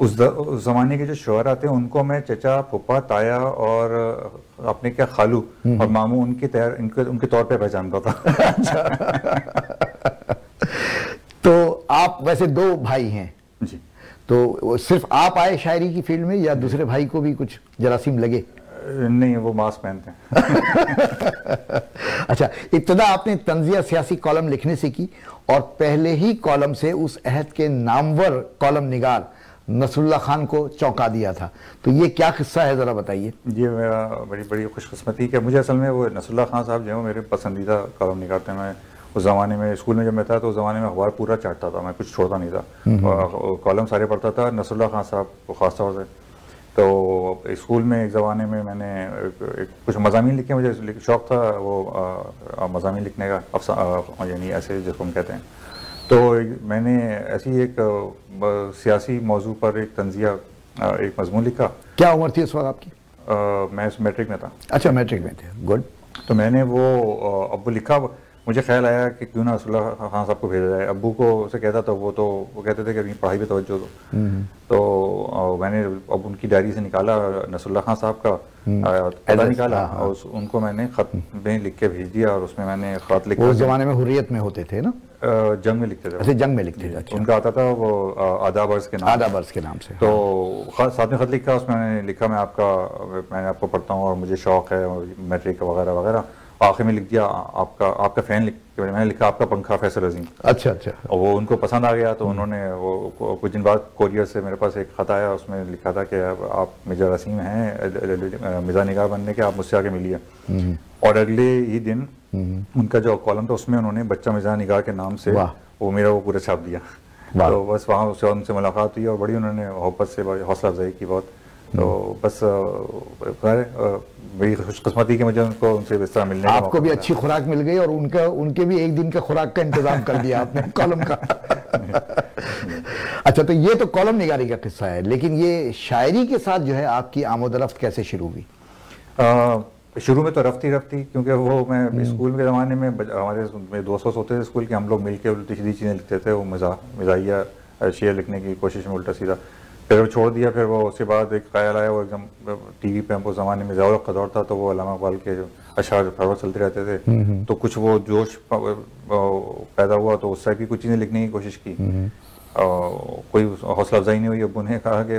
اس زمانے کے جو شعراء تھے ان کو میں چچا، پھپھا، تایا اور اپنے کیا خالو اور ماموں ان کے طور پہ پہچانتا تھا. تو آپ ویسے 2 بھائی ہیں جی. تو صرف آپ آئے شاعری کی فیلڈ میں یا دوسرے بھائی کو بھی کچھ جراثیم لگے؟ نہیں، وہ ماسک پہنتے ہیں. اچھا، ابتدا آپ نے طنزیہ سیاسی کالم لکھنے سے کی اور پہلے ہی کالم سے اس عہد کے نامور کالم نگار نصر اللہ خان کو چونکا دیا تھا. تو یہ کیا قصہ ہے، ذرا بتائیے. یہ میرا بڑی خوش قسمتی کہ مجھے اصل میں وہ نصر اللہ خان صاحب جو ہیں میرے پسندیدہ کالم نگار تھے. میں اس زمانے میں اسکول میں جب میں تھا تو اس زمانے میں اخبار پورا چاٹتا تھا، میں کچھ چھوڑتا نہیں تھا، کالم سارے پڑھتا تھا. نصر اللہ خان صاحب کو خاص طور سے تو اسکول میں ایک زمانے میں میں نے کچھ مضامین لکھے، مجھے شوق تھا وہ مضامین لکھنے کا، یعنی ایسے جس کو ہم کہتے ہیں. تو میں نے ایسی ایک سیاسی موضوع پر ایک طنزیہ ایک مضمون لکھا. کیا عمر تھی اس وقت آپ کی؟ میں میٹرک میں تھا. اچھا، میٹرک میں تھے، گڈ. تو میں نے وہ ابو لکھا، مجھے خیال آیا کہ کیوں نہ رسول اللہ خان صاحب کو بھیجا جائے. ابو کو سے کہتا تھا، وہ کہتے تھے کہ اپنی پڑھائی پہ توجہ دو. تو میں نے اب ان کی ڈائری سے نکالا نصر اللہ خان صاحب کا پتہ نکالا اور ان کو میں نے خط میں لکھ کے بھیج دیا. اور اس میں میں نے خط لکھا. اس زمانے میں حریت میں ہوتے تھے نا؟ جنگ میں لکھتے تھے. اچھا، جنگ میں لکھتے تھے. ان کا آتا تھا وہ آداب عرض کے نام، آداب عرض کے نام سے. تو ساتھ میں خط لکھا، اس میں میں نے لکھا میں نے آپ کو پڑھتا ہوں اور مجھے شوق ہے میٹرک وغیرہ وغیرہ. آخر میں لکھ دیا آپ کا فین میں نے لکھا آپ کا پنکھا فیصل عظیم. اچھا اچھا. اور وہ ان کو پسند آ گیا. تو انہوں نے وہ کچھ دن بعد کوریئر سے میرے پاس ایک خط آیا، اس میں لکھا تھا کہ آپ مرزا وسیم ہیں مرزا نگار بننے کے، آپ مجھ سے آ کے ملیے. اور اگلے ہی دن ان کا جو کالم تھا اس میں انہوں نے بچہ مرزا نگار کے نام سے وہ میرا وہ پورا چھاپ دیا. تو بس وہاں ان سے ملاقات ہوئی اور بڑی انہوں نے محبت سے حوصلہ افزائی کی بہت. تو بس بڑی خوش قسمتی کہ مجھے ان سے اس طرح ملنے کا آپ کو بھی اچھی خوراک مل گئی اور ان کے بھی ایک دن کا خوراک کا انتظام کر دیا آپ نے کالم کا. اچھا، تو یہ تو کالم نگاری کا قصہ ہے، لیکن یہ شاعری کے ساتھ جو ہے آپ کی آمد و رفت کیسے شروع ہوئی؟ شروع میں تو رفتی کیونکہ وہ میں اسکول کے زمانے میں ہمارے دوست ہوتے تھے اسکول کے، ہم لوگ مل کے الٹی سیدھی چیزیں لکھتے تھے. وہ مزاحیہ شعر لکھنے کی کوشش میں الٹا سیدھا. پھر وہ چھوڑ دیا. پھر وہ اس کے بعد ایک خیال آیا، وہ ایک دم ٹی وی پہ ہم کو زمانے میں ضیاء الحق کا دور تھا تو وہ علامہ اقبال کے جو اشعار فروغ چلتے رہتے تھے. تو کچھ وہ جوش پیدا ہوا تو اس سے بھی کچھ چیزیں لکھنے کی کوشش کی. کوئی حوصلہ افزائی نہیں ہوئی. ابو نے کہا کہ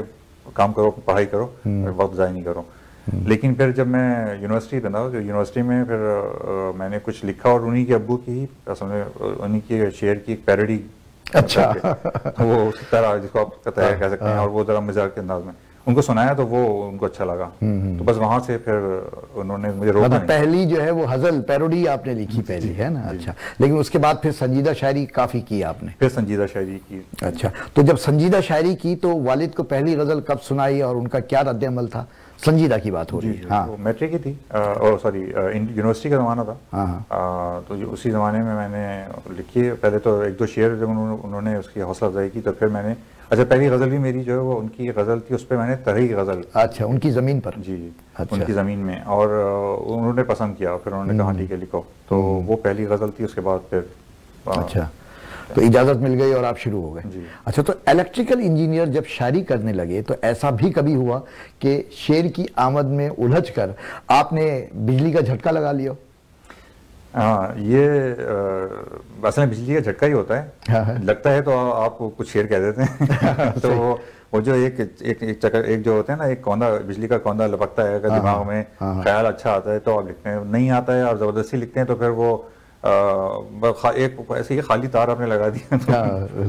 کام کرو، پڑھائی کرو، وقت ضائع نہیں کرو. لیکن پھر جب میں یونیورسٹی بنا، جو یونیورسٹی میں پھر میں نے کچھ لکھا اور انہی کے ابو کی اصل میں انہی کے شعر کی ایک پیروڈی. اچھا. وہ اسی طرح جس کو آپ کہہ سکتے ہیں، اور وہ ذرا مزاح کے انداز میں ان کو سنایا تو وہ ان کو اچھا لگا. تو بس وہاں سے پھر انہوں نے مجھے روکا نہیں. پہلی جو ہے وہ غزل پیروڈی آپ نے لکھی پہلی ہے نا؟ اچھا. لیکن اس کے بعد پھر سنجیدہ شاعری کافی کی آپ نے؟ پھر سنجیدہ شاعری کی. اچھا. تو جب سنجیدہ شاعری کی تو والد کو پہلی غزل کب سنائی اور ان کا کیا رد عمل تھا؟ سنجیدہ کی بات ہو رہی ہے. ہاں، میٹرک کی تھی، سوری یونیورسٹی کا زمانہ تھا. تو اسی زمانے میں نے لکھی. پہلے تو ایک دو شعر جب انہوں نے اس کی حوصلہ افزائی کی تو پھر میں نے اچھا پہلی غزل بھی میری جو ہے وہ ان کی غزل تھی، اس پہ میں نے تحریک غزل. اچھا، ان کی زمین پر؟ جی، ان کی زمین میں. اور انہوں نے پسند کیا، پھر انہوں نے کہا ٹھیک ہے لکھو. تو وہ پہلی غزل تھی. اس کے بعد پھر اچھا تو اجازت مل گئی اور آپ شروع ہو گئے. اچھا، تو الیکٹریکل انجینئر جب شاعری کرنے لگے تو ایسا بھی کبھی ہوا کہ شعر کی آمد میں الجھ کر آپ نے بجلی کا جھٹکا لگا لیا؟ ہاں، یہ اصل میں بجلی کا جھٹکا ہی ہوتا ہے. لگتا ہے تو آپ کچھ شعر کہہ دیتے ہیں. تو وہ جو ایک جو ہوتا ہے نا، ایک کوندا، بجلی کا کوندا لپکتا ہے اگر دماغ میں، خیال اچھا آتا ہے تو آپ لکھتے ہیں، نہیں آتا ہے آپ زبردستی لکھتے ہیں تو پھر وہ ایک ایسے ہی خالی تار آپ نے لگا دیا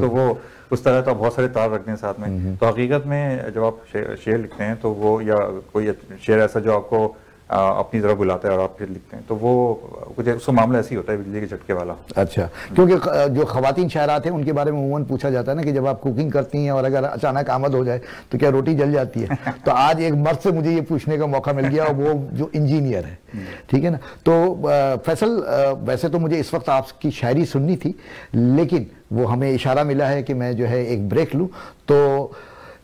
تو وہ اس طرح تو بہت سارے تار رکھتے ہیں ساتھ میں. تو حقیقت میں جب آپ شعر لکھتے ہیں تو وہ یا کوئی شعر ایسا جو آپ کو اپنی طرف بلاتا ہے اور آپ پھر لکھتے ہیں تو وہ کچھ اس کا معاملہ ایسے ہی ہوتا ہے بجلی کے جھٹکے والا. اچھا، کیونکہ جو خواتین شاعرات ہیں ان کے بارے میں عموماً پوچھا جاتا ہے نا کہ جب آپ کوکنگ کرتی ہیں اور اگر اچانک آمد ہو جائے تو کیا روٹی جل جاتی ہے؟ تو آج ایک مرد سے مجھے یہ پوچھنے کا موقع مل گیا، اور وہ جو انجینئر ہے، ٹھیک ہے نا. تو فیصل، ویسے تو مجھے اس وقت آپ کی شاعری سننی تھی، لیکن وہ ہمیں اشارہ ملا ہے کہ میں جو ہے ایک بریک لوں. تو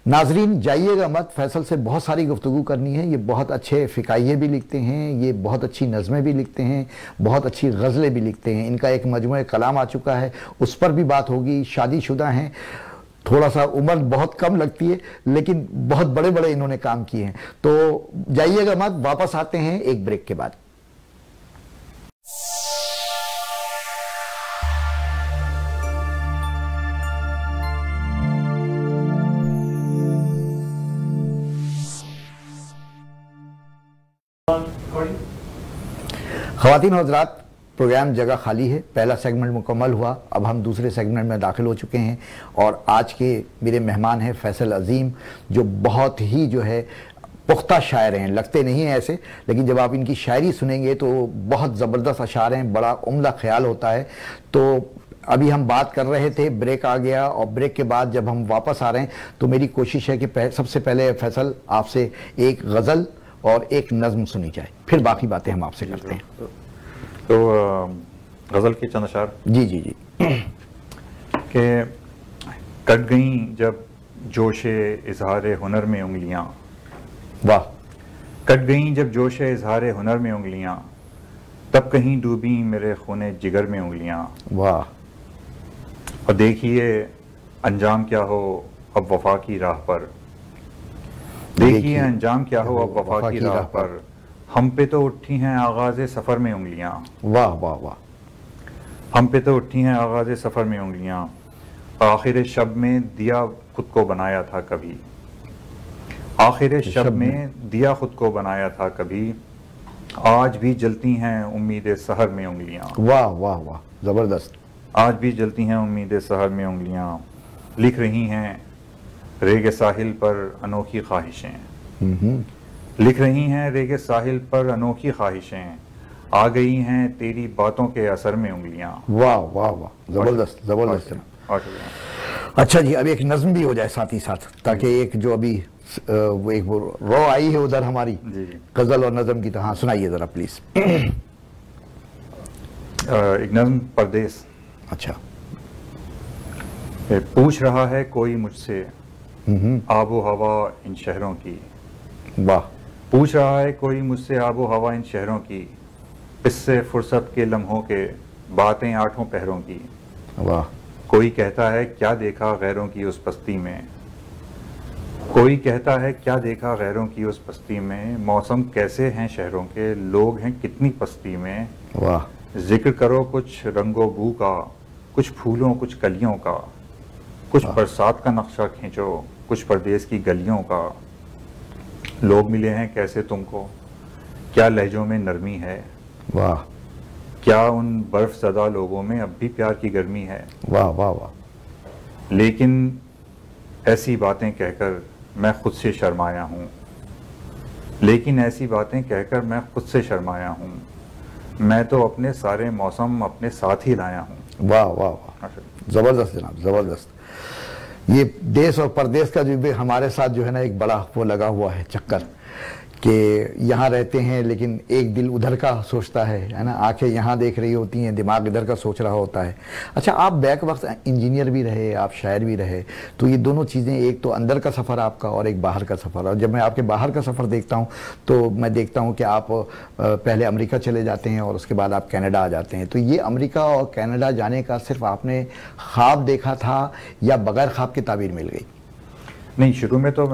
ناظرین جائیے گا مت، فیصل سے بہت ساری گفتگو کرنی ہے. یہ بہت اچھے فقائیے بھی لکھتے ہیں، یہ بہت اچھی نظمیں بھی لکھتے ہیں، بہت اچھی غزلیں بھی لکھتے ہیں. ان کا ایک مجموعہ کلام آ چکا ہے، اس پر بھی بات ہوگی. شادی شدہ ہیں. تھوڑا سا عمر بہت کم لگتی ہے لیکن بہت بڑے بڑے انہوں نے کام کیے ہیں. تو جائیے گا مت, واپس آتے ہیں ایک بریک کے بعد. خواتین و حضرات, پروگرام جگہ خالی ہے, پہلا سیگمنٹ مکمل ہوا, اب ہم دوسرے سیگمنٹ میں داخل ہو چکے ہیں اور آج کے میرے مہمان ہیں فیصل عظیم, جو بہت ہی جو ہے پختہ شاعر ہیں. لگتے نہیں ہیں ایسے, لیکن جب آپ ان کی شاعری سنیں گے تو بہت زبردست اشعار ہیں, بڑا عمدہ خیال ہوتا ہے. تو ابھی ہم بات کر رہے تھے, بریک آ گیا, اور بریک کے بعد جب ہم واپس آ رہے ہیں تو میری کوشش ہے کہ سب سے پہلے فیصل آپ سے ایک غزل اور ایک نظم سنی جائے, پھر باقی باتیں ہم آپ سے کرتے ہیں. تو غزل کے چند اشعار. جی جی جی. کہ کٹ گئیں جب جوش اظہار ہنر میں انگلیاں, واہ. کٹ گئیں جب جوش اظہار ہنر میں انگلیاں, تب کہیں ڈوبیں میرے خون جگر میں انگلیاں. واہ. اور دیکھیے انجام کیا ہو اب وفا کی راہ پر, دیکھیے انجام کیا ہو اب وفا کی راہ پر, ہم پہ تو اٹھی ہیں آغاز سفر میں انگلیاں. واہ واہ واہ. ہم پہ تو اٹھی ہیں آغاز سفر میں انگلیاں, آخر شب میں دیا خود کو بنایا تھا کبھی, آخر شب میں دیا خود کو بنایا تھا کبھی, آج بھی جلتی ہیں امید سحر میں انگلیاں. واہ واہ واہ, زبردست. آج بھی جلتی ہیں امید سحر میں انگلیاں, لکھ رہی ہیں ریگ ساحل پر انوکھی خواہشیں, لکھ رہی ہیں ریگ ساحل پر انوکھی خواہشیں, آ گئی ہیں تیری باتوں کے اثر میں انگلیاں. واہ واہ واہ, زبردست زبردست. اچھا جی, اب ایک نظم بھی ہو جائے ساتھ ہی ساتھ, تاکہ ایک جو ابھی وہ ایک رو آئی ہے ادھر ہماری غزل اور نظم کی, تو ہاں سنائیے ذرا پلیز. ایک نظم پردیس. اچھا. پوچھ رہا ہے کوئی مجھ سے آب و ہوا ان شہروں کی, واہ. پوچھ رہا ہے کوئی مجھ سے آب و ہوا ان شہروں کی, اس سے فرصت کے لمحوں کے باتیں آٹھوں پہروں کی. واہ. کوئی کہتا ہے کیا دیکھا غیروں کی اس پستی میں, کوئی کہتا ہے کیا دیکھا غیروں کی اس پستی میں, موسم کیسے ہیں شہروں کے, لوگ ہیں کتنی پستی میں. واہ. ذکر کرو کچھ رنگ و بو کا, کچھ پھولوں کچھ کلیوں کا, کچھ برسات کا نقشہ کھینچو, کچھ پردیس کی گلیوں کا. لوگ ملے ہیں کیسے تم کو, کیا لہجوں میں نرمی ہے, واہ. کیا ان برف زدہ لوگوں میں اب بھی پیار کی گرمی ہے. واہ واہ واہ. لیکن ایسی باتیں کہہ کر میں خود سے شرمایا ہوں, لیکن ایسی باتیں کہہ کر میں خود سے شرمایا ہوں, میں تو اپنے سارے موسم اپنے ساتھ ہی لایا ہوں. واہ واہ واہ, زبردست جناب, زبردست. یہ دیس اور پردیس کا جو بھی ہمارے ساتھ جو ہے نا ایک بڑا وہ لگا ہوا ہے چکر, کہ یہاں رہتے ہیں لیکن ایک دل ادھر کا سوچتا ہے نا, آنکھیں یہاں دیکھ رہی ہوتی ہیں, دماغ ادھر کا سوچ رہا ہوتا ہے. اچھا, آپ بیک وقت انجینئر بھی رہے, آپ شاعر بھی رہے, تو یہ دونوں چیزیں, ایک تو اندر کا سفر آپ کا اور ایک باہر کا سفر. اور جب میں آپ کے باہر کا سفر دیکھتا ہوں تو میں دیکھتا ہوں کہ آپ پہلے امریکہ چلے جاتے ہیں اور اس کے بعد آپ کینیڈا آ جاتے ہیں. تو یہ امریکہ اور کینیڈا جانے کا صرف آپ نے خواب دیکھا تھا یا بغیر خواب کی تعبیر مل گئی؟ نہیں, شروع میں تو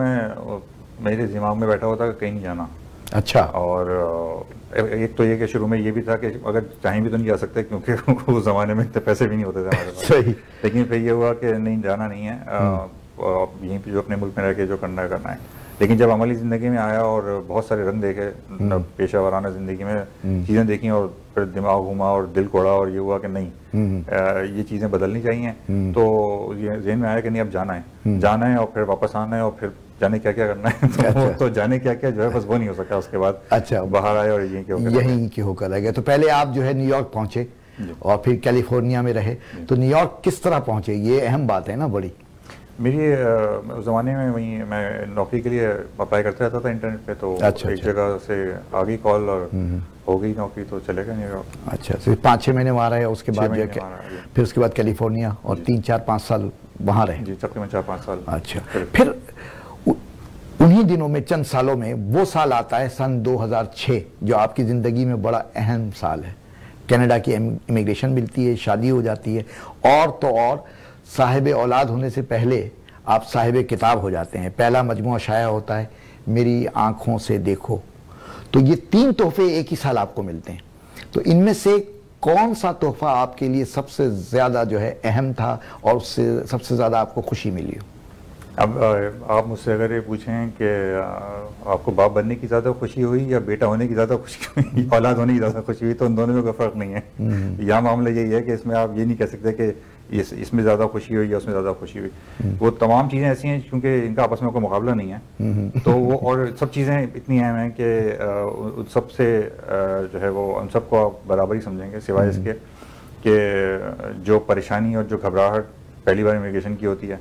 میرے دماغ میں بیٹھا ہوا تھا کہ کہیں نہیں جانا. اچھا. اور ایک تو یہ کہ شروع میں یہ بھی تھا کہ اگر چاہیں بھی تو نہیں جا سکتے, کیونکہ اس زمانے میں اتنے پیسے بھی نہیں ہوتے تھے ہمارے پاس. صحیح. لیکن پھر یہ ہوا کہ نہیں, جانا نہیں ہے, یہیں پہ جو اپنے ملک میں رہ کے جو کرنا ہے. لیکن جب عملی زندگی میں آیا اور بہت سارے رنگ دیکھے, پیشہ ورانہ زندگی میں چیزیں دیکھیں, اور پھر دماغ گھوما اور دل کوڑا, اور یہ ہوا کہ نہیں, یہ چیزیں بدلنی چاہیے. تو یہ ذہن میں آیا کہ نہیں, اب جانا ہے اور پھر واپس آنا ہے, اور پھر جانے کیا کرنا ہے. تو جانے کیا جو ہے بس وہ نہیں ہو سکا. اس کے بعد اچھا باہر آئے اور یہیں کے ہو کر رہ گئے. تو پہلے آپ جو ہے نیو یارک پہنچے اور پھر کیلیفورنیا میں رہے. تو نیو یارک کس طرح پہنچے, یہ اہم بات ہے نا بڑی. میری اس زمانے میں وہیں میں نوکری کے لیے اپلائی کرتا رہتا تھا انٹرنیٹ پہ. تو ایک جگہ سے آ گئی کال اور ہو گئی نوکری, تو چلے گئے نیو یارک. اچھا, صرف 5-6 مہینے وہاں رہے, اس کے بعد پھر اس کے بعد کیلیفورنیا, اور 3-4-5 سال وہاں رہے. جی, تقریباً 4-5 سال. اچھا. پھر انہی دنوں میں, چند سالوں میں, وہ سال آتا ہے سن 2006, جو آپ کی زندگی میں بڑا اہم سال ہے. کینیڈا کی امیگریشن ملتی ہے, شادی ہو جاتی ہے, اور تو اور صاحب اولاد ہونے سے پہلے آپ صاحب کتاب ہو جاتے ہیں. پہلا مجموعہ شائع ہوتا ہے میری آنکھوں سے دیکھو. تو یہ 3 تحفے ایک ہی سال آپ کو ملتے ہیں. تو ان میں سے کون سا تحفہ آپ کے لیے سب سے زیادہ جو ہے اہم تھا اور اس سے سب سے زیادہ آپ کو خوشی ملی ہو؟ اب آپ مجھ سے اگر یہ پوچھیں کہ آپ کو باپ بننے کی زیادہ خوشی ہوئی یا بیٹا ہونے کی زیادہ خوشی ہوئی، اولاد ہونے کی زیادہ خوشی ہوئی، تو ان دونوں میں کوئی فرق نہیں ہے. یہاں معاملہ یہی ہے کہ اس میں آپ یہ نہیں کہہ سکتے کہ اس میں زیادہ خوشی ہوئی یا اس میں زیادہ خوشی ہوئی. وہ تمام چیزیں ایسی ہیں کیونکہ ان کا آپس میں کوئی مقابلہ نہیں ہے. تو وہ اور سب چیزیں اتنی اہم ہیں کہ ان سب سے جو ہے وہ ان سب کو آپ برابر ہی سمجھیں گے، سوائے اس کے کہ جو پریشانی اور جو گھبراہٹ پہلی بار امیگریشن کی ہوتی ہے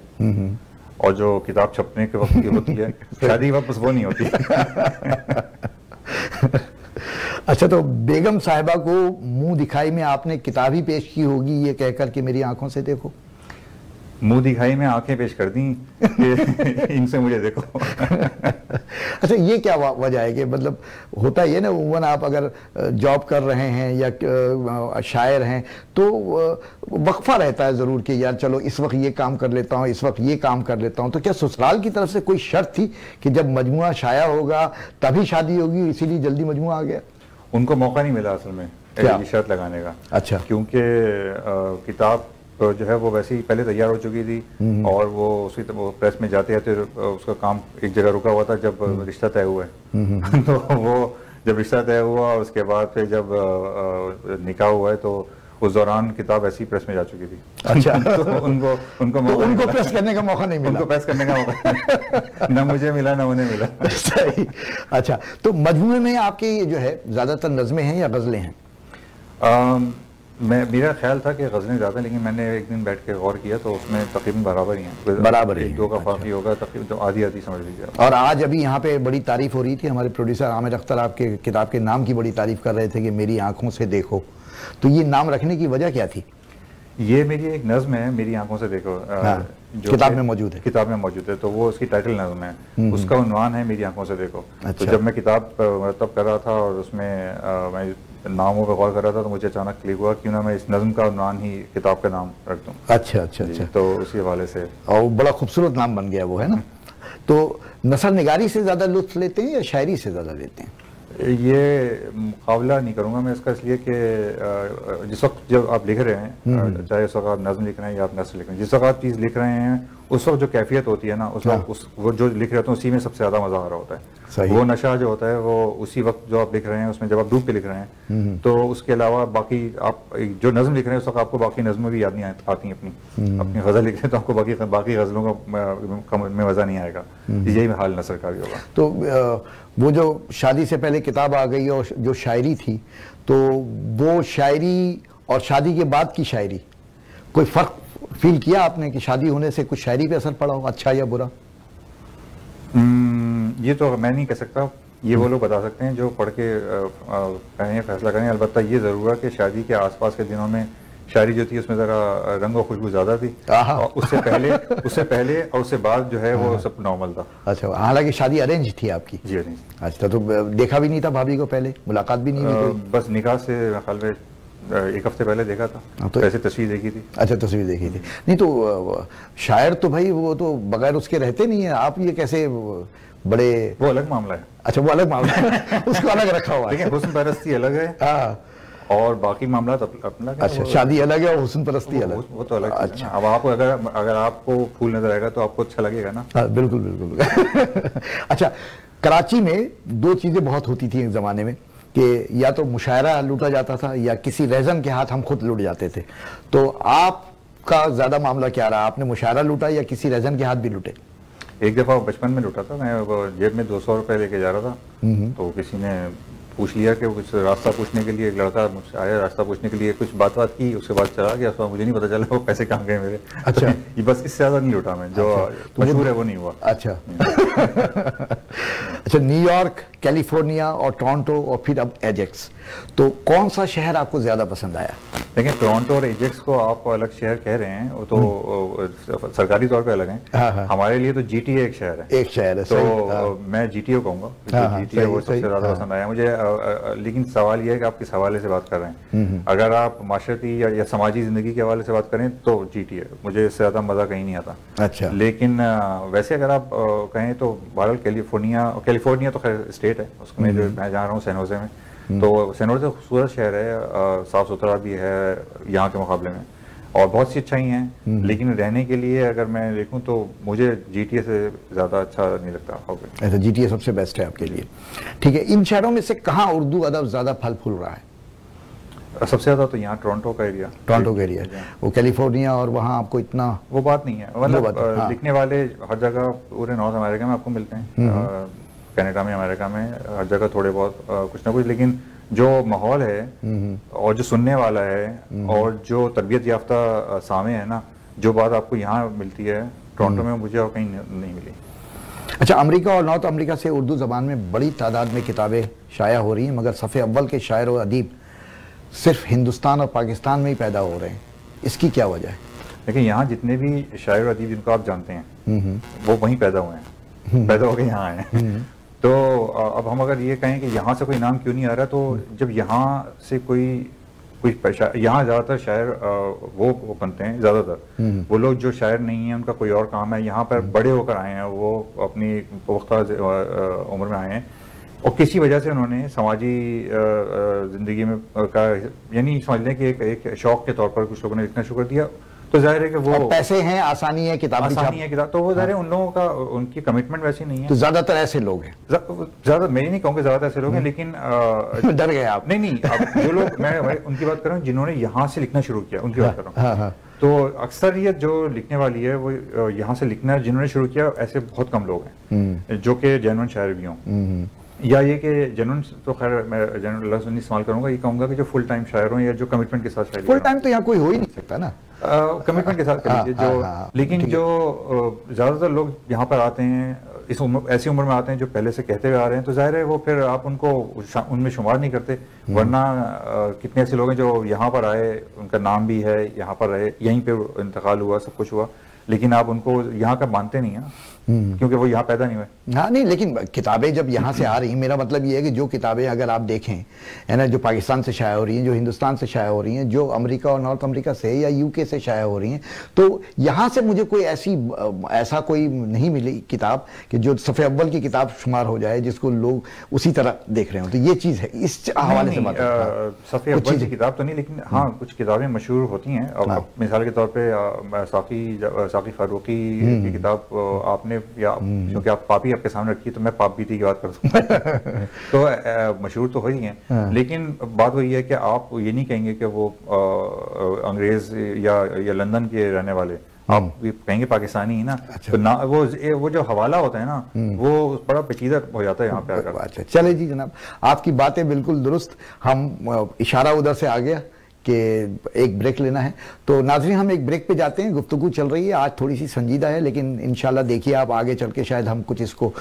اور جو کتاب چھپنے کے وقت کی ہوتی ہے، شادی واپس وہ نہیں ہوتی. اچھا، تو بیگم صاحبہ کو منہ دکھائی میں آپ نے کتاب ہی پیش کی ہوگی یہ کہہ کر کہ میری آنکھوں سے دیکھو؟ منہ دکھائی میں آنکھیں پیش کر دیں کہ ان سے مجھے دیکھو. اچھا، یہ کیا وجہ ہے کہ مطلب ہوتا یہ نا عموماً آپ اگر جاب کر رہے ہیں یا شاعر ہیں تو وقفہ رہتا ہے ضرور کہ یار چلو اس وقت یہ کام کر لیتا ہوں، اس وقت یہ کام کر لیتا ہوں. تو کیا سسرال کی طرف سے کوئی شرط تھی کہ جب مجموعہ شائع ہوگا تبھی شادی ہوگی، اسی لیے جلدی مجموعہ آ گیا؟ ان کو موقع نہیں ملا اصل میں یہ شرط لگانے کا. اچھا. کیونکہ کتاب جو ہے وہ ویسے ہی پہلے تیار ہو چکی تھی اور وہ اسی پریس میں جاتے جاتے اس کا کام ایک جگہ رکا ہوا تھا جب رشتہ طے ہوا ہے. تو وہ جب رشتہ طے ہوا اس کے بعد پھر جب نکاح ہوا ہے تو اس دوران کتاب ایسی پریس میں جا چکی تھی. اچھا. تو ان کو پریس کرنے کا موقع نہیں ملا. ان کو پریس کرنے کا موقع نہ مجھے ملا نہ انہیں ملا. صحیح. اچھا، تو مجموعے میں آپ کی جو ہے زیادہ تر نظمیں ہیں یا غزلیں ہیں؟ میرا خیال تھا کہ غزلیں زیادہ، لیکن میں نے ایک دن بیٹھ کے غور کیا تو اس میں تقریباً برابر ہی ہیں. برابر ہی 1-2 کا فرق ہی ہوگا، تقریباً آدھی سمجھ لیجیے. اور آج ابھی یہاں پہ بڑی تعریف ہو رہی تھی، ہمارے پروڈیوسر عامر اختر آپ کے کتاب کے نام کی بڑی تعریف کر رہے تھے کہ میری آنکھوں سے دیکھو. تو یہ نام رکھنے کی وجہ کیا تھی؟ یہ میری ایک نظم ہے میری آنکھوں سے دیکھو، جو کتاب میں موجود ہے. کتاب میں موجود ہے. تو وہ اس کی ٹائٹل نظم ہے، اس کا عنوان ہے میری آنکھوں سے دیکھو. تو جب میں کتاب مرتب کر رہا تھا اور اس میں میں ناموں پہ غور کر رہا تھا تو مجھے اچانک کلک ہوا کیوں نہ میں اس نظم کا عنوان ہی کتاب کا نام رکھ دوں. اچھا اچھا اچھا. تو اسی حوالے سے اور بڑا خوبصورت نام بن گیا وہ، ہے نا. تو نثر نگاری سے زیادہ لطف لیتے ہیں یا شاعری سے زیادہ لیتے ہیں؟ یہ مقابلہ نہیں کروں گا میں اس کا، اس لیے کہ جس وقت جب آپ لکھ رہے ہیں، چاہے اس وقت آپ نظم لکھ رہے ہیں یا آپ نثر لکھ رہے ہیں، جس وقت آپ چیز لکھ رہے ہیں اس وقت جو کیفیت ہوتی ہے نا، اس وقت وہ جو لکھ رہے ہوتے ہیں اسی میں سب سے زیادہ مزہ آ رہا ہوتا ہے. وہ نشہ جو ہوتا ہے وہ اسی وقت جو آپ لکھ رہے ہیں اس میں جب آپ ڈوب کے لکھ رہے ہیں تو اس کے علاوہ باقی آپ جو نظم لکھ رہے ہیں اس وقت آپ کو باقی نظمیں بھی یاد نہیں آتی ہیں. اپنی غزل لکھ رہے ہیں تو آپ کو باقی غزلوں کا میں مزہ نہیں آئے گا. یہی حال نثر کا بھی ہوگا. تو وہ جو شادی سے پہلے کتاب آ گئی اور جو شاعری تھی، تو وہ شاعری اور شادی کے بعد کی شاعری کوئی فرق فیل کیا آپ نے کہ شادی ہونے سے کچھ شاعری پہ اثر پڑا ہو، اچھا یا برا؟ یہ تو میں نہیں کہہ سکتا، یہ وہ لوگ بتا سکتے ہیں جو پڑھ کے کہیں فیصلہ کریں. البتہ یہ ضرور ہے کہ شادی کے آس پاس کے دنوں میں شاعری جو تھی اس میں ذرا رنگ و خوشبو زیادہ تھی. اس سے پہلے اور اس سے بعد جو ہے وہ سب نارمل تھا. اچھا، حالانکہ شادی ارینج تھی آپ کی؟ جی ارینج. اچھا، تو دیکھا بھی نہیں تھا بھابھی کو پہلے، ملاقات بھی نہیں ہوئی؟ بس نکاح سے خیال میں 1 ہفتے پہلے دیکھا تھا. تو ایسے تصویر دیکھی تھی. اچھا، تصویر دیکھی تھی. نہیں تو شاعر تو بھائی وہ تو بغیر اس کے رہتے نہیں ہیں. آپ یہ کیسے بڑے؟ وہ الگ معاملہ ہے. اچھا، وہ الگ معاملہ ہے، اس کو الگ رکھا ہوا ہے. لیکن حسن پرستی الگ ہے اور باقی معاملات اپنا. اچھا، شادی الگ ہے اور حسن پرستی الگ. وہ تو الگ. اچھا، اب آپ اگر آپ کو پھول نظر آئے گا تو آپ کو اچھا لگے گا نا. بالکل بالکل. اچھا، کراچی میں 2 چیزیں بہت ہوتی تھیں ایک زمانے میں کہ یا تو مشاعرہ لوٹا جاتا تھا یا کسی رہزن کے ہاتھ ہم خود لوٹ جاتے تھے. تو آپ کا زیادہ معاملہ کیا رہا؟ آپ نے مشاعرہ لوٹا یا کسی رہزن کے ہاتھ بھی لوٹے؟ ایک دفعہ بچپن میں لوٹا تھا. میں جیب میں 200 روپے لے کے جا رہا تھا تو کسی نے پوچھ لیا کہ کچھ راستہ پوچھنے کے لیے. ایک لڑکا مجھ سے آیا راستہ پوچھنے کے لیے، کچھ بات کی، اس کے بعد چلا گیا. مجھے نہیں پتا چلا وہ پیسے کہاں گئے میرے. اچھا. بس اس سے زیادہ نہیں لوٹا میں. جو مشہور ہے وہ نہیں ہوا. اچھا. اچھا، نیو یارک، کیلیفورنیا اور ٹورنٹو اور پھر اب ایجیکس، تو کون سا شہر آپ کو زیادہ پسند آیا؟ دیکھیں ٹورنٹو اور ایجیکس کو آپ الگ شہر کہہ رہے ہیں، وہ تو سرکاری طور پہ الگ ہیں، ہمارے لیے تو جی ٹی اے ایک شہر ہے. ایک شہر ہے، تو میں جی ٹی اے کہوں گا، جی ٹی اے وہ سب سے زیادہ پسند آیا مجھے. لیکن سوال یہ ہے کہ آپ کس حوالے سے بات کر رہے ہیں. اگر آپ معاشرتی یا سماجی زندگی کے حوالے سے بات کریں تو جی ٹی اے، مجھے اس سے زیادہ مزہ کہیں نہیں آتا. اچھا، لیکن ویسے اگر آپ کہیں تو بہرحال کیلیفورنیا تو خیر اسٹیٹ ہے، اس میں جو میں جا رہا ہوں سین ہوزے میں، تو سین ہوزے خوبصورت شہر ہے، صاف ستھرا بھی ہے یہاں کے مقابلے میں، اور بہت سی اچھائی ہیں. لیکن رہنے کے لیے اگر میں دیکھوں تو مجھے جی ٹی اے سے زیادہ اچھا نہیں لگتا. ایسا جی ٹی اے سب سے بیسٹ ہے آپ کے لیے. ٹھیک ہے، ان شہروں میں سے کہاں اردو ادب زیادہ پھل پھول رہا ہے؟ سب سے زیادہ تو یہاں ٹورنٹو کا ایریا. ٹورنٹو کا ایریا. وہ کیلیفورنیا اور وہاں آپ کو اتنا وہ بات نہیں ہے، مطلب لکھنے والے ہر جگہ پورے نارتھ امریکہ میں آپ کو ملتے ہیں، کینیڈا میں، امریکہ میں، ہر جگہ تھوڑے بہت کچھ نہ کچھ. لیکن جو ماحول ہے اور جو سننے والا ہے اور جو تربیت یافتہ سامع ہے نا، جو بات آپ کو یہاں ملتی ہے ٹورنٹو میں مجھے اور کہیں نہیں ملی. اچھا، امریکہ اور نارتھ امریکہ سے اردو زبان میں بڑی تعداد میں کتابیں شائع ہو رہی ہیں، مگر صف اول کے شاعر و ادیب صرف ہندوستان اور پاکستان میں ہی پیدا ہو رہے ہیں. اس کی کیا وجہ ہے؟ لیکن یہاں جتنے بھی شاعر و ادیب جن کو آپ جانتے ہیں وہ وہیں پیدا ہوئے ہیں، پیدا ہو کے یہاں آئے ہیں. تو اب ہم اگر یہ کہیں کہ یہاں سے کوئی نام کیوں نہیں آ رہا، تو جب یہاں سے کوئی یہاں زیادہ تر شاعر وہ بنتے ہیں، زیادہ تر وہ لوگ جو شاعر نہیں ہیں، ان کا کوئی اور کام ہے، یہاں پر بڑے ہو کر آئے ہیں، وہ اپنی پختہ عمر میں آئے ہیں، اور کسی وجہ سے انہوں نے سماجی زندگی میں یعنی سمجھ لیں کہ ایک شوق کے طور پر کچھ لوگوں نے لکھنا شروع کر دیا. تو ظاہر ہے کہ وہ پیسے ہیں، آسانی ہے، کتاب تو وہ ظاہر ہے ان لوگوں کا، ان کی کمٹمنٹ ویسی نہیں ہے. تو زیادہ تر ایسے لوگ ہیں، زیادہ میں نہیں کہوں کہ زیادہ ایسے لوگ ہیں، لیکن ڈر گئے آپ. نہیں اب جو لوگ، میں ان کی بات کر رہا ہوں جنہوں نے یہاں سے لکھنا شروع کیا، ان کی بات کر رہا ہوں. تو اکثریت جو لکھنے والی ہے وہ یہاں سے لکھنا جنہوں نے شروع کیا ایسے بہت کم لوگ ہیں جو کہ جینوئن شاعر بھی ہوں، یا یہ کہ جنون تو خیر میں جنرل لفظ نہیں استعمال کروں گا، یہ کہوں گا کہ جو فل ٹائم شاعر ہوں یا جو کمٹمنٹ کے ساتھ شاعری. فل ٹائم تو یہاں کوئی ہو ہی نہیں سکتا نا، کمٹمنٹ کے ساتھ کر لیجیے جو. لیکن جو زیادہ تر لوگ یہاں پر آتے ہیں اس ایسی عمر میں آتے ہیں جو پہلے سے کہتے ہوئے آ رہے ہیں، تو ظاہر ہے وہ پھر آپ ان کو ان میں شمار نہیں کرتے. ورنہ کتنے ایسے لوگ ہیں جو یہاں پر آئے، ان کا نام بھی ہے، یہاں پر رہے، یہیں پہ انتقال ہوا، سب کچھ ہوا، لیکن آپ ان کو یہاں کا مانتے نہیں ہیں کیونکہ وہ یہاں پیدا نہیں ہوئے. ہاں نہیں، لیکن کتابیں جب یہاں سے آ رہی ہیں، میرا مطلب یہ ہے کہ جو کتابیں اگر آپ دیکھیں ہے نا، جو پاکستان سے شائع ہو رہی ہیں، جو ہندوستان سے شائع ہو رہی ہیں، جو امریکہ اور نارتھ امریکہ سے یا یو کے سے شائع ہو رہی ہیں، تو یہاں سے مجھے کوئی ایسا کوئی نہیں ملی کتاب کہ جو صفحے اول کی کتاب شمار ہو جائے جس کو لوگ اسی طرح دیکھ رہے ہوں. تو یہ چیز ہے، اس حوالے سے بات صفحے اول کی کتاب تو نہیں، لیکن ہاں کچھ کتابیں مشہور ہوتی ہیں. مثال کے طور پہ ساقی فاروقی کی کتاب آپ نے، یا کیونکہ آپ پاپی آپ کے سامنے رکھی تو میں پاپ بیتی کی بات کرتا ہوں تو مشہور تو ہوئی ہیں، لیکن بات وہی ہے کہ آپ یہ نہیں کہیں گے کہ وہ انگریز یا لندن کے رہنے والے، آپ کہیں گے پاکستانی ہی نا. تو وہ جو حوالہ ہوتا ہے نا وہ بڑا پیچیدہ ہو جاتا ہے یہاں پہ. چلے جی جناب، آپ کی باتیں بالکل درست. ہم اشارہ ادھر سے آ گیا کہ ایک بریک لینا ہے، تو ناظرین ہم ایک بریک پہ جاتے ہیں. گفتگو چل رہی ہے آج تھوڑی سی سنجیدہ ہے، لیکن انشاءاللہ دیکھیے آپ آگے چل کے شاید ہم کچھ اس کو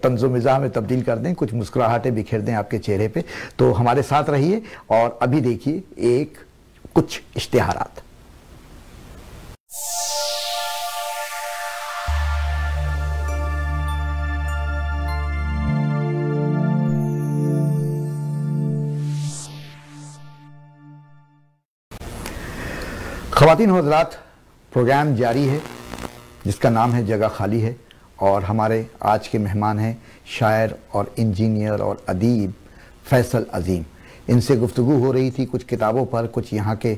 طنز و مزاح میں تبدیل کر دیں، کچھ مسکراہٹیں بکھیر دیں آپ کے چہرے پہ. تو ہمارے ساتھ رہیے اور ابھی دیکھیے کچھ اشتہارات. خواتین و حضرات، پروگرام جاری ہے جس کا نام ہے جگہ خالی ہے، اور ہمارے آج کے مہمان ہیں شاعر اور انجینئر اور ادیب فیصل عظیم. ان سے گفتگو ہو رہی تھی کچھ کتابوں پر، کچھ یہاں کے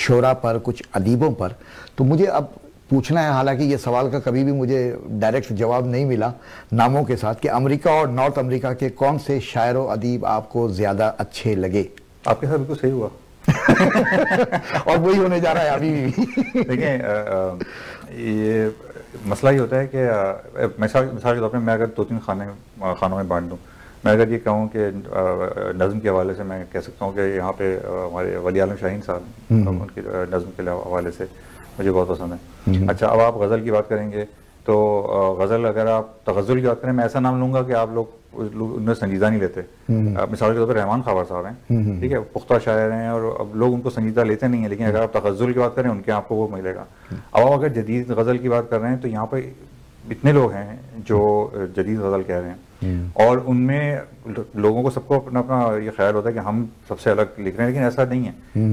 شعراء پر، کچھ ادیبوں پر. تو مجھے اب پوچھنا ہے، حالانکہ یہ سوال کا کبھی بھی مجھے ڈائریکٹ جواب نہیں ملا ناموں کے ساتھ، کہ امریکہ اور نارتھ امریکہ کے کون سے شاعر و ادیب آپ کو زیادہ اچھے لگے؟ آپ کے ساتھ بالکل صحیح ہوا اور وہی ہونے جا رہا ہے ابھی بھی. دیکھیں یہ مسئلہ یہ ہوتا ہے کہ مثال کے طور پہ میں اگر 2-3 خانوں میں بانٹ دوں، میں اگر یہ کہوں کہ نظم کے حوالے سے میں کہہ سکتا ہوں کہ یہاں پہ ہمارے ولی عالم شاہین صاحب ان کی نظم کے حوالے سے مجھے بہت پسند ہے. اچھا، اب آپ غزل کی بات کریں گے تو غزل اگر آپ تغزل کی بات کریں، میں ایسا نام لوں گا کہ آپ لوگ انہیں سنجیدہ نہیں لیتے. مثال کے طور پر رحمان خاور صاحب ہیں، ٹھیک ہے، پختہ شاعر ہیں اور اب لوگ ان کو سنجیدہ لیتے نہیں ہیں، لیکن اگر آپ تغزل کی بات کریں ان کے آپ کو وہ ملے گا. اب اگر جدید غزل کی بات کر رہے ہیں تو یہاں پہ اتنے لوگ ہیں جو جدید غزل کہہ رہے ہیں، اور ان میں لوگوں کو سب کو اپنا اپنا یہ خیال ہوتا ہے کہ ہم سب سے الگ لکھ رہے ہیں، لیکن ایسا نہیں ہے.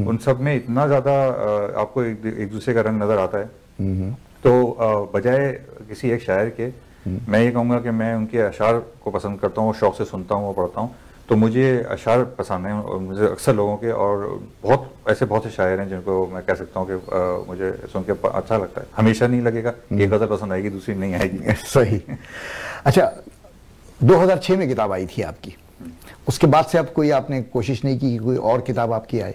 ان سب میں اتنا زیادہ آپ کو ایک دوسرے کا رنگ نظر آتا ہے. تو بجائے کسی ایک شاعر کے میں یہ کہوں گا کہ میں ان کے اشعار کو پسند کرتا ہوں، شوق سے سنتا ہوں اور پڑھتا ہوں. تو مجھے اشعار پسند ہیں، اور مجھے اکثر لوگوں کے، اور بہت سے شاعر ہیں جن کو میں کہہ سکتا ہوں کہ مجھے سن کے اچھا لگتا ہے. ہمیشہ نہیں لگے گا ایک غزل پسند آئے گی دوسری نہیں آئے گی. صحیح. اچھا 2006 میں کتاب آئی تھی آپ کی، اس کے بعد سے اب کوئی آپ نے کوشش نہیں کی کہ کوئی اور کتاب آپ کی آئے؟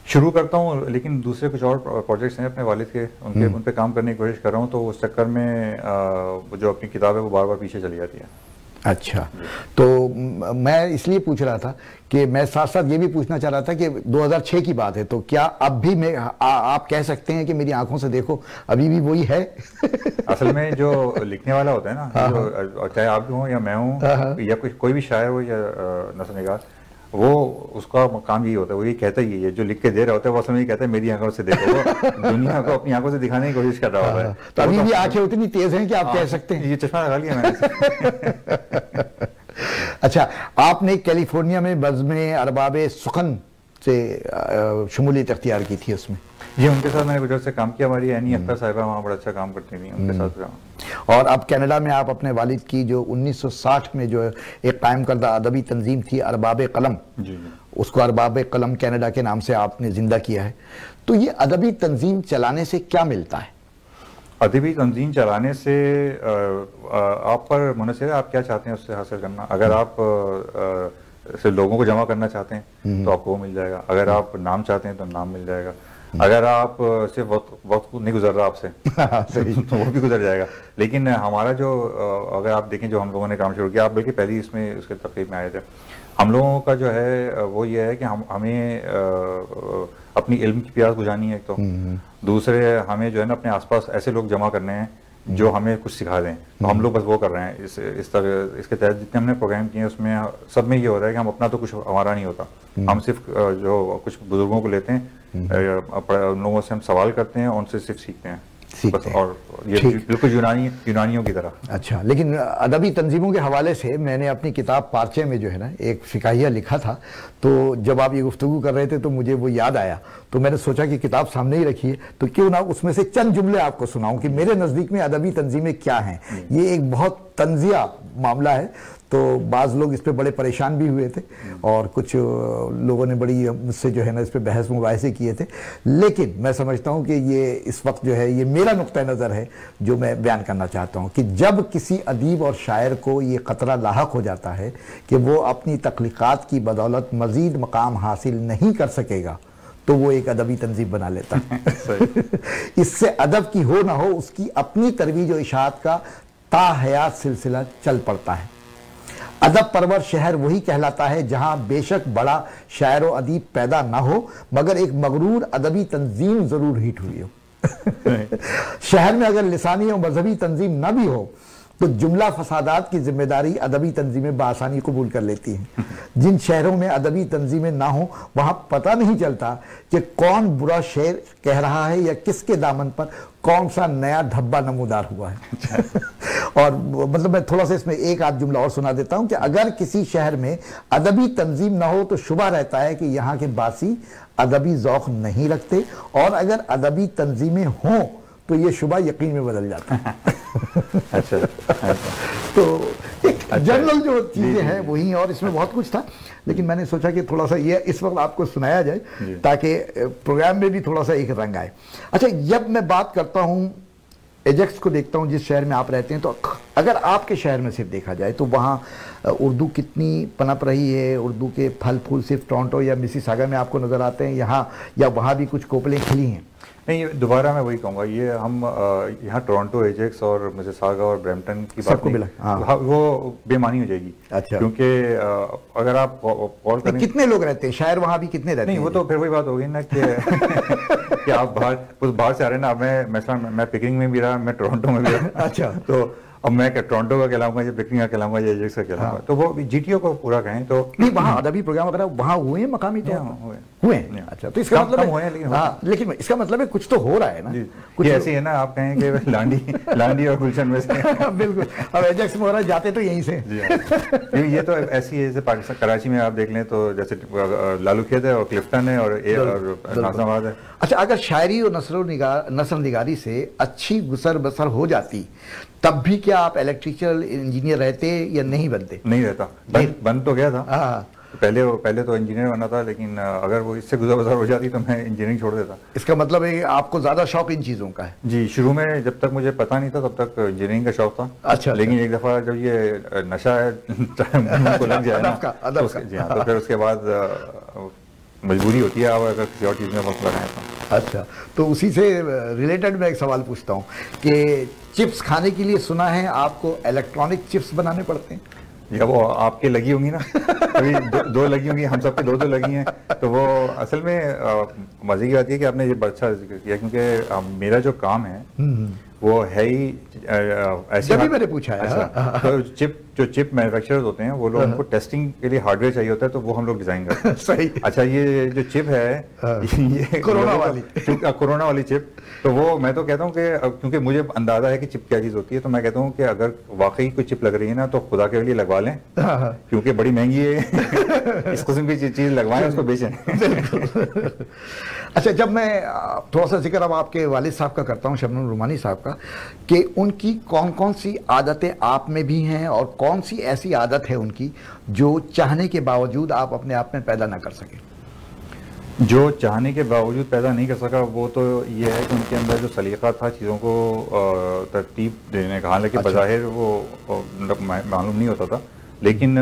شروع کرتا ہوں، لیکن دوسرے کچھ اور پروجیکٹس ہیں اپنے والد کے، ان پہ کام کرنے کی کوشش کر رہا ہوں، تو اس چکر میں جو اپنی کتاب ہے وہ بار بار پیچھے چلی جاتی ہے. اچھا، تو میں اس لیے پوچھ رہا تھا کہ میں ساتھ ساتھ یہ بھی پوچھنا چاہ رہا تھا کہ 2006 کی بات ہے، تو کیا اب بھی میں آپ کہہ سکتے ہیں کہ میری آنکھوں سے دیکھو ابھی بھی وہی ہے؟ اصل میں جو لکھنے والا ہوتا ہے نا، چاہے آپ بھی ہوں یا میں ہوں یا کوئی بھی شاعر ہو یا نثر نگار، وہ اس کا کام یہی ہوتا ہے، وہ یہ کہتا ہی ہے، جو لکھ کے دے رہا ہوتا ہے وہ اصل میں یہ کہتا ہے میری آنکھوں سے دیکھو. وہ دنیا کو اپنی آنکھوں سے دکھانے کی کوشش کر رہا ہوتا ہے. تو ابھی بھی آنکھیں اتنی تیز ہیں کہ آپ کہہ سکتے ہیں. یہ چشمہ لگا لیا میں نے. اچھا، آپ نے کیلیفورنیا میں بزم ارباب سخن سے شمولیت اختیار کی تھی، اس میں یہ ان کے ساتھ میں نے کچھ سے کام کیا. ہماری اینی اختر صاحبہ وہاں بڑا اچھا کام کرتی تھیں، ان کے ساتھ کام. اور اب کینیڈا میں آپ اپنے والد کی جو 1960 میں جو ایک قائم کردہ ادبی تنظیم تھی ارباب قلم، اس کو ارباب قلم کینیڈا کے نام سے آپ نے زندہ کیا ہے. تو یہ ادبی تنظیم چلانے سے کیا ملتا ہے؟ ادبی تنظیم چلانے سے آپ پر منحصر ہے آپ کیا چاہتے ہیں اس سے حاصل کرنا. اگر آپ لوگوں کو جمع کرنا چاہتے ہیں تو آپ کو وہ مل جائے گا. اگر آپ نام چاہتے ہیں تو نام مل جائے گا. اگر آپ صرف وقت نہیں گزر رہا آپ سے تو وہ بھی گزر جائے گا. لیکن ہمارا جو اگر آپ دیکھیں جو ہم لوگوں نے کام شروع کیا، آپ بلکہ پہلی اس میں اس کے تقریب میں آئے تھے، ہم لوگوں کا جو ہے وہ یہ ہے کہ ہمیں اپنی علم کی پیاس بجھانی ہے ایک تو، دوسرے ہمیں جو ہے نا اپنے آس پاس ایسے لوگ جمع کرنے ہیں جو ہمیں کچھ سکھا دیں. تو ہم لوگ بس وہ کر رہے ہیں. اس کے تحت جتنے ہم نے پروگرام کیے ہیں اس میں سب میں یہ ہو رہا ہے کہ ہم اپنا تو کچھ ہمارا نہیں ہوتا، ہم صرف جو کچھ بزرگوں کو لیتے ہیں، ان لوگوں سے ہم سوال کرتے ہیں، ان سے صرف سیکھتے ہیں بس. اور یہ بالکل یونانیوں کی طرح. اچھا، لیکن ادبی تنظیموں کے حوالے سے میں نے اپنی کتاب پارچے میں جو ہے نا ایک فقاہیہ لکھا تھا، تو جب آپ یہ گفتگو کر رہے تھے تو مجھے وہ یاد آیا، تو میں نے سوچا کہ کتاب سامنے ہی رکھی ہے تو کیوں نہ اس میں سے چند جملے آپ کو سناؤں کہ میرے نزدیک میں ادبی تنظیمیں کیا ہیں. یہ ایک بہت طنزیہ معاملہ ہے، تو بعض لوگ اس پہ بڑے پریشان بھی ہوئے تھے اور کچھ لوگوں نے بڑی مجھ سے جو ہے نا اس پہ بحث مباحثے کیے تھے، لیکن میں سمجھتا ہوں کہ یہ اس وقت جو ہے یہ میرا نقطہ نظر ہے جو میں بیان کرنا چاہتا ہوں کہ جب کسی ادیب اور شاعر کو یہ خطرہ لاحق ہو جاتا ہے کہ وہ اپنی تخلیقات کی بدولت مزید مقام حاصل نہیں کر سکے گا تو وہ ایک ادبی تنظیم بنا لیتا ہے. اس سے ادب کی ہو نہ ہو اس کی اپنی ترویج و اشاعت کا تا حیات سلسلہ چل پڑتا ہے. ادب پرور شہر وہی کہلاتا ہے جہاں بے شک بڑا شاعر و ادیب پیدا نہ ہو مگر ایک مغرور ادبی تنظیم ضرور ہٹ ہوئی ہو. شہر میں اگر لسانی و مذہبی تنظیم نہ بھی ہو تو جملہ فسادات کی ذمہ داری ادبی تنظیمیں بآسانی قبول کر لیتی ہیں. جن شہروں میں ادبی تنظیمیں نہ ہوں وہاں پتہ نہیں چلتا کہ کون برا شعر کہہ رہا ہے یا کس کے دامن پر کون سا نیا دھبا نمودار ہوا ہے. اور مطلب میں تھوڑا سا اس میں ایک آدھ جملہ اور سنا دیتا ہوں کہ اگر کسی شہر میں ادبی تنظیم نہ ہو تو شبہ رہتا ہے کہ یہاں کے باسی ادبی ذوق نہیں رکھتے، اور اگر ادبی تنظیمیں ہوں تو یہ شبہ یقین میں بدل جاتا ہے. تو ایک جنرل جو چیزیں ہیں وہی، اور اس میں بہت کچھ تھا لیکن میں نے سوچا کہ تھوڑا سا یہ اس وقت آپ کو سنایا جائے تاکہ پروگرام میں بھی تھوڑا سا ایک رنگ آئے. اچھا، جب میں بات کرتا ہوں ایجیکس کو دیکھتا ہوں جس شہر میں آپ رہتے ہیں، تو اگر آپ کے شہر میں صرف دیکھا جائے تو وہاں اردو کتنی پنپ رہی ہے؟ اردو کے پھل پھول صرف ٹورنٹو یا مسیساگا میں آپ کو نظر آتے ہیں یہاں، یا وہاں بھی کچھ کوپلیں کھلی ہیں؟ نہیں دوبارہ میں وہی کہوں گا، یہ ہم یہاں ٹورانٹو، ایجیکس اور مسیساگا اور برمپٹن کی بات نہیں، وہ بے معنی ہو جائے گی. اچھا. کیونکہ اگر آپ کال کریں کتنے لوگ رہتے ہیں شاعر وہاں بھی کتنے رہتے ہیں؟ نہیں وہ تو پھر وہی بات ہوگی نا کہ آپ باہر سے آ رہے ہیں نا. اب میں پکنگ میں بھی رہا، میں ٹورانٹو میں بھی رہا. اچھا. تو اب میں ٹورانٹو کا کہلاؤں گا یا پکنگ کا کہلاؤں گا یا ایجیکس کا کہلاؤں گا، تو وہ جی ٹی او کو پورا کہیں تو نہیں. وہاں ادبی پروگرام وغیرہ وہاں ہوئے ہیں مقامی طور پر ہوئے ہیں. اچھا تو اس کا مطلب ہے لیکن اس کا مطلب ہے کچھ تو ہو رہا ہے نا. کچھ ایسے ہے نا، آپ کہیں کہ لانڈی اور گلشن میں سے بالکل. اب ایجیکس وغیرہ جاتے تو یہیں سے. یہ تو ایسی ہے جیسے پاکستان کراچی میں آپ دیکھ لیں تو جیسے لالو کھیت ہے اور کلفٹن ہے اور ناظم آباد ہے. اچھا اگر شاعری اور نثر نگاری سے اچھی گزر بسر ہو جاتی تب بھی کیا آپ الیکٹریکل انجینئر رہتے یا نہیں بنتے؟ نہیں رہتا، بن تو گیا تھا. پہلے تو انجینئر بننا تھا، لیکن اگر وہ اس سے گزر بسر ہو جاتی تو میں انجینئرنگ چھوڑ دیتا. اس کا مطلب ہے کہ آپ کو زیادہ شوق ان چیزوں کا ہے؟ جی شروع میں جب تک مجھے پتا نہیں تھا تب تک انجینئرنگ کا شوق تھا. اچھا. لیکن ایک دفعہ جب یہ نشہ کو لگ جائے نا تو پھر اس کے بعد مجبوری ہوتی ہے آپ اگر کسی اور چیز میں وقت لگائیں تو. اچھا تو اسی سے ریلیٹڈ میں ایک سوال پوچھتا ہوں کہ چپس کھانے کے لیے سنا ہے آپ کو الیکٹرانک چپس بنانے پڑتے ہیں؟ یا وہ آپ کے لگی ہوں گی نا، ابھی دو لگی ہوں گی، ہم سب کے دو لگی ہیں. تو وہ اصل میں مزے کی بات یہ کہ آپ نے یہ بڑا اچھا ذکر کیا، کیونکہ میرا جو کام ہے وہ ہے ہی ایسے. جبھی میں نے پوچھا ہے جو چپ مینوفیکچررز ہوتے ہیں وہ لوگ ان کو ٹیسٹنگ کے لیے ہارڈ ویئر چاہیے ہوتا ہے تو وہ ہم لوگ ڈیزائن کرتے ہیں. صحیح. اچھا یہ جو چپ ہے یہ کورونا والی چپ، تو وہ میں تو کہتا ہوں کہ کیونکہ مجھے اندازہ ہے کہ چپ کیا چیز ہوتی ہے، تو میں کہتا ہوں کہ اگر واقعی کوئی چپ لگ رہی ہے نا تو خدا کے لیے لگوا لیں، کیونکہ بڑی مہنگی ہے. اس قسم کی چیز لگوائیں، اس کو بیچیں. اچھا جب میں تھوڑا سا ذکر اب آپ کے والد صاحب کا کرتا ہوں، شبنم رومانی صاحب کا، کہ ان کی کون سی عادتیں آپ میں بھی ہیں اور کون سی ایسی عادت ہے ان کی جو چاہنے کے باوجود آپ اپنے آپ میں پیدا نہ کر سکیں؟ جو چاہنے کے باوجود پیدا نہیں کر سکا وہ تو یہ ہے کہ ان کے اندر جو سلیقہ تھا چیزوں کو ترتیب دینے کا، حالانکہ بظاہر وہ معلوم نہیں ہوتا تھا، لیکن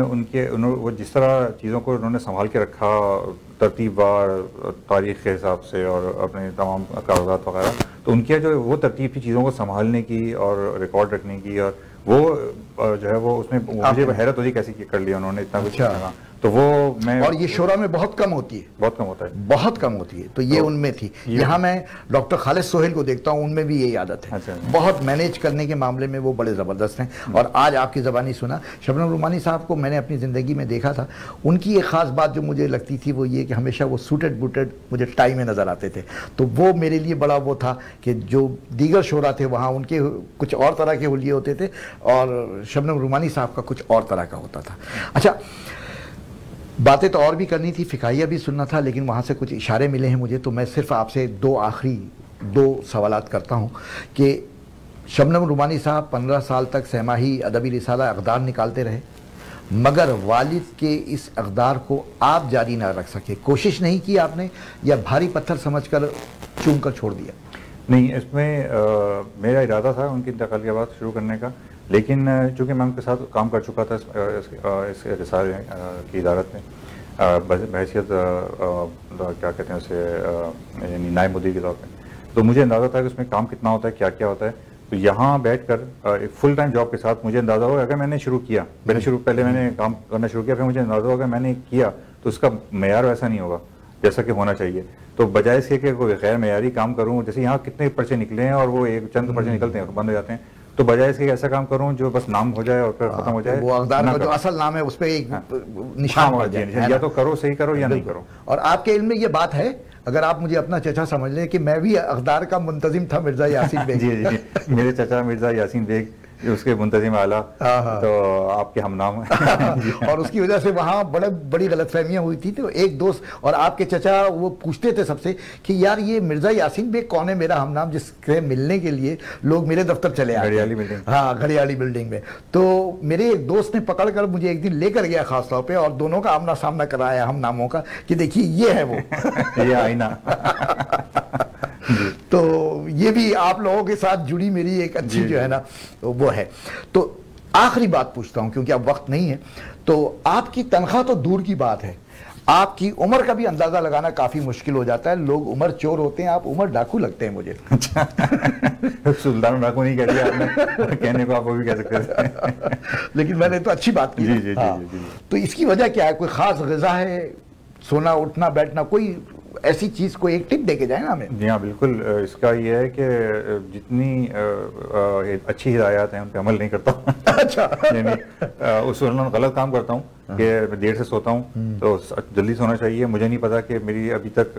وہ جس طرح چیزوں کو انہوں نے سنبھال کے رکھا ترتیب وار تاریخ کے حساب سے اور اپنے تمام کاغذات وغیرہ، تو ان کی جو وہ ترتیب تھی چیزوں کو سنبھالنے کی اور ریکارڈ رکھنے کی، اور وہ جو ہے وہ اس میں مجھے حیرت ہوتی کیسے کر لیا انہوں نے اتنا کچھ. تو وہ میں اور یہ شعراء میں بہت کم ہوتی ہے، بہت کم ہوتا ہے، بہت کم ہوتی ہے. تو یہ ان میں تھی. یہاں میں ڈاکٹر خالد سہیل کو دیکھتا ہوں، ان میں بھی یہی عادت ہے. بہت مینیج کرنے کے معاملے میں وہ بڑے زبردست ہیں. اور آج آپ کی زبانی سنا شبنم رومانی صاحب کو میں نے اپنی زندگی میں دیکھا تھا، ان کی ایک خاص بات جو مجھے لگتی تھی وہ یہ کہ ہمیشہ وہ سوٹڈ بوٹڈ مجھے ٹائی میں نظر آتے تھے. تو وہ میرے لیے بڑا وہ تھا کہ جو دیگر شعراء تھے وہاں ان کے کچھ اور طرح کے حلیے ہوتے تھے اور شبنم رومانی صاحب کا کچھ اور طرح کا ہوتا تھا. اچھا باتیں تو اور بھی کرنی تھی، فقاہیہ بھی سننا تھا، لیکن وہاں سے کچھ اشارے ملے ہیں مجھے، تو میں صرف آپ سے آخری دو سوالات کرتا ہوں کہ شبنم رومانی صاحب 15 سال تک سہماہی ادبی رسالہ اقدار نکالتے رہے، مگر والد کے اس اقدار کو آپ جاری نہ رکھ سکے. کوشش نہیں کی آپ نے یا بھاری پتھر سمجھ کر چوم کر چھوڑ دیا؟ نہیں، اس میں میرا ارادہ تھا ان کی انتقال کے بعد شروع کرنے کا، لیکن چونکہ میں ان کے ساتھ کام کر چکا تھا اس رسالے کی ادارت میں بحیثیت کیا کہتے ہیں اسے یعنی نائب مدیر کے طور پہ، تو مجھے اندازہ تھا کہ اس میں کام کتنا ہوتا ہے، کیا کیا ہوتا ہے. تو یہاں بیٹھ کر ایک فل ٹائم جاب کے ساتھ مجھے اندازہ ہوگا اگر میں نے شروع کیا پہلے میں نے کام کرنا شروع کیا، پھر مجھے اندازہ ہوگا میں نے کیا تو اس کا معیار ویسا نہیں ہوگا جیسا کہ ہونا چاہیے. تو بجائے اس کے کہ کوئی غیر معیاری کام کروں، جیسے یہاں کتنے پرچے نکلے ہیں اور وہ ایک چند پرچے نکلتے ہیں بند ہو جاتے ہیں، تو بجائے اس کے ایسا کام کروں جو بس نام ہو جائے اور پھر ختم ہو جائے. وہ اقدار کا جو اصل نام ہے اس پہ ایک نشان ہو جائے، یا تو کرو صحیح کرو یا نہیں کرو. اور آپ کے علم میں یہ بات ہے، اگر آپ مجھے اپنا چچا سمجھ لیں کہ میں بھی اقدار کا منتظم تھا مرزا یاسین بیگ. جی میرے چچا مرزا یاسین بیگ اس کے منتظم اعلیٰ، تو آپ کے ہم نام ہیں. اور اس کی وجہ سے وہاں بڑی غلط فہمیاں ہوئی تھی. تو ایک دوست اور آپ کے چچا وہ پوچھتے تھے سب سے کہ یار یہ مرزا یاسین بیگ کون ہے میرا ہم نام، جس سے ملنے کے لیے لوگ میرے دفتر چلے آئے گھڑیالی بلڈنگ. ہاں گھڑیالی بلڈنگ میں. تو میرے ایک دوست نے پکڑ کر مجھے ایک دن لے کر گیا خاص طور پہ اور دونوں کا آمنا سامنا کرایا ہم ناموں کا کہ دیکھیے یہ ہے وہ یہ آئینہ. تو یہ بھی آپ لوگوں کے ساتھ جڑی میری ایک اچھی جو ہے نا وہ ہے. تو آخری بات پوچھتا ہوں کیونکہ اب وقت نہیں ہے، تو آپ کی تنخواہ تو دور کی بات ہے، آپ کی عمر کا بھی اندازہ لگانا کافی مشکل ہو جاتا ہے. لوگ عمر چور ہوتے ہیں, آپ عمر ڈاکو لگتے ہیں مجھے. سلطان ڈاکو نہیں کہہ دیا آپ نے, کہنے کو آپ وہ بھی کہہ سکتے ہیں. لیکن میں نے تو اچھی بات کی. جی. تو اس کی وجہ کیا ہے؟ کوئی خاص غذا ہے, سونا اٹھنا بیٹھنا, کوئی ایسی چیز کو ایک ٹپ دے کے جائے نا ہمیں. جی ہاں بالکل. اس کا یہ ہے کہ جتنی اچھی ہدایات ہیں ان پہ عمل نہیں کرتا. اچھا. یعنی اصولاً غلط کام کرتا ہوں کہ دیر سے سوتا ہوں, تو جلدی سونا چاہیے. مجھے نہیں پتا کہ میری ابھی تک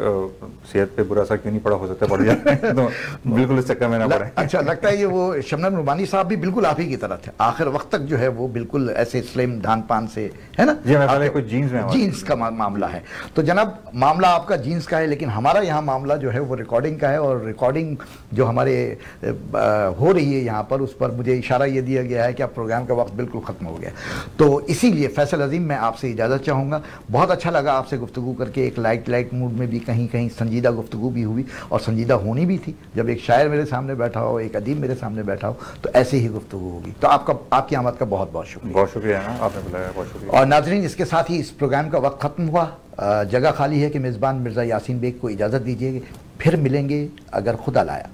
صحت پہ برا اثر کیوں نہیں پڑا, ہو سکتا ہے پڑ جائے, تو بالکل اس چکر میں نہ پڑے. اچھا, لگتا ہے یہ وہ شبنم نعمانی صاحب بھی بالکل آپ ہی کی طرح تھے, آخر وقت تک جو ہے وہ بالکل ایسے سلیم ڈھان پان سے, ہے نا. جی, میں پہلے کوئی جینز کا معاملہ ہے. تو جناب معاملہ آپ کا جینز کا ہے, لیکن ہمارا یہاں معاملہ جو ہے وہ ریکارڈنگ کا ہے, اور ریکارڈنگ جو ہمارے ہو رہی ہے یہاں پر, اس پر مجھے اشارہ یہ دیا گیا ہے کہ اب پروگرام کا وقت بالکل ختم ہو گیا. تو اسی لیے فیصل عظیم میں آپ سے اجازت چاہوں گا. بہت اچھا لگا آپ سے گفتگو کر کے, ایک لائٹ موڈ میں بھی کہیں کہیں سنجیدہ گفتگو بھی ہوئی, اور سنجیدہ ہونی بھی تھی. جب ایک شاعر میرے سامنے بیٹھا ہو, ایک ادیب میرے سامنے بیٹھا ہو, تو ایسے ہی گفتگو ہوگی. تو آپ کی آمد کا بہت بہت شکریہ. بہت شکریہ نا, آپ نے بلایا, بہت شکریہ. اور ناظرین, اس کے ساتھ ہی اس پروگرام کا وقت ختم ہوا. جگہ خالی ہے کہ میزبان مرزا یاسین بیگ کو اجازت دیجیے. پھر ملیں گے اگر خدا لایا.